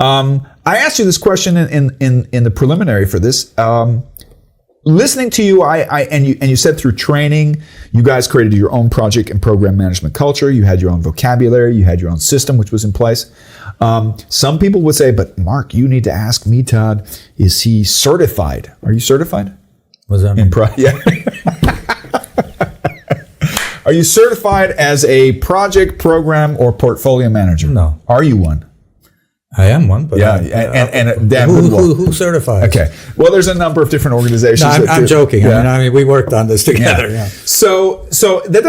I asked you this question in the preliminary for this. Listening to you, and you said through training, you guys created your own project and program management culture. You had your own vocabulary. You had your own system, which was in place. Some people would say, but Mark, you need to ask Mithat, is he certified? Are you certified? What does that mean? Yeah. Are you certified as a project, program, or portfolio manager? No. Are you one? I am one, but who certifies? Okay. Well, there's a number of different organizations. No, I'm joking. Yeah. I mean, we worked on this together. Yeah. So that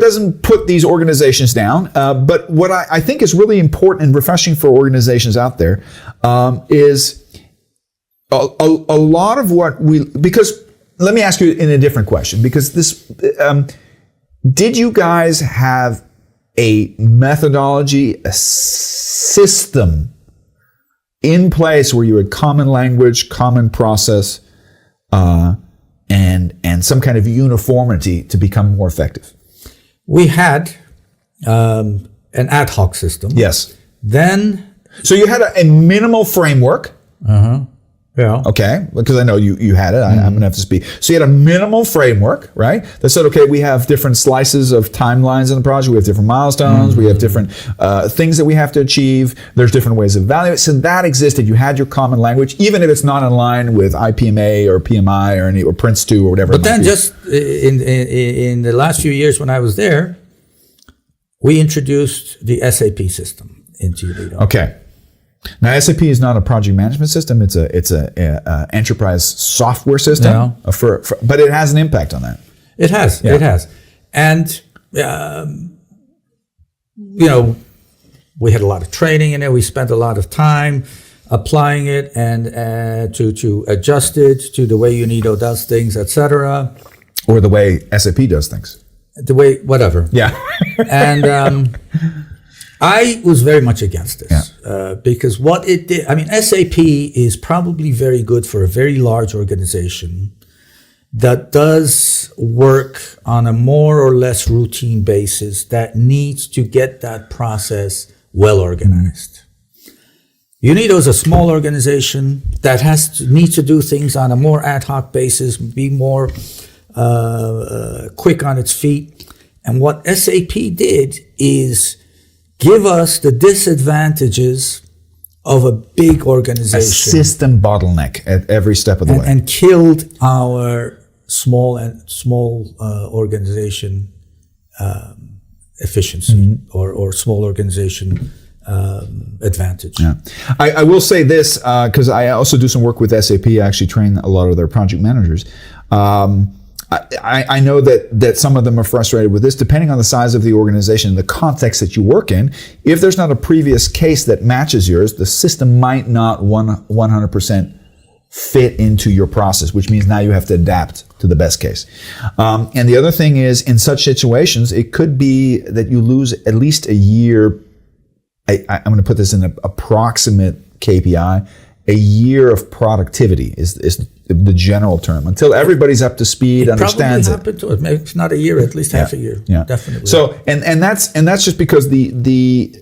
doesn't put these organizations down. But what I think is really important and refreshing for organizations out there is a lot of what because let me ask you in a different question, because this did you guys have a methodology, a system in place where you had common language, common process, and some kind of uniformity to become more effective? We had an ad hoc system. Yes. Then, so you had a minimal framework. Yeah. Okay, because I know you had it. I'm going to have to speak. So you had a minimal framework, right? That said, okay, we have different slices of timelines in the project. We have different milestones. We have different things that we have to achieve. There's different ways of evaluating. So that existed. You had your common language, even if it's not in line with IPMA or PMI or Prince 2 or whatever. But then just in the last few years when I was there, we introduced the SAP system into UNIDO. Okay. Now, SAP is not a project management system. It's a enterprise software system, but it has an impact on that. It has. Yeah. It has. And, we had a lot of training in it. We spent a lot of time applying it and to adjust it to the way UNIDO does things, etc. Or the way SAP does things. The way, whatever. Yeah. And I was very much against this because what it did, SAP is probably very good for a very large organization that does work on a more or less routine basis that needs to get that process well organized. UNIDO is a small organization that needs to do things on a more ad hoc basis, be more quick on its feet. And what SAP did is give us the disadvantages of a big organization. A system bottleneck at every step of the way. And killed our small organization efficiency or small organization advantage. Yeah. I will say this, because I also do some work with SAP. I actually train a lot of their project managers. I know that some of them are frustrated with this, depending on the size of the organization, the context that you work in. If there's not a previous case that matches yours, the system might not 100% fit into your process, which means now you have to adapt to the best case. And the other thing is, in such situations, it could be that you lose at least a year. I'm going to put this in an approximate KPI. A year of productivity is the general term, until every's up to speed, understands it. Probably happened to us. Maybe it's not a year, at least half a year. Yeah, definitely. So and that's just because the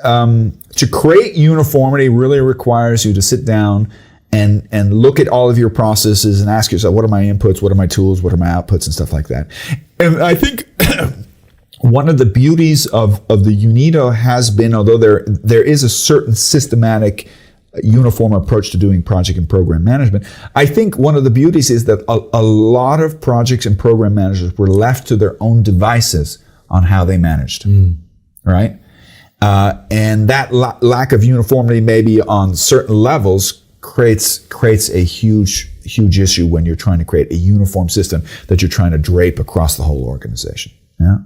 to create uniformity really requires you to sit down and look at all of your processes and ask yourself, what are my inputs, what are my tools, what are my outputs, and stuff like that. And I think one of the beauties of the UNIDO has been, although there is a certain systematic uniform approach to doing project and program management, I think one of the beauties is that a lot of projects and program managers were left to their own devices on how they managed, right? And that lack of uniformity maybe on certain levels creates a huge issue when you're trying to create a uniform system that you're trying to drape across the whole organization. Yeah.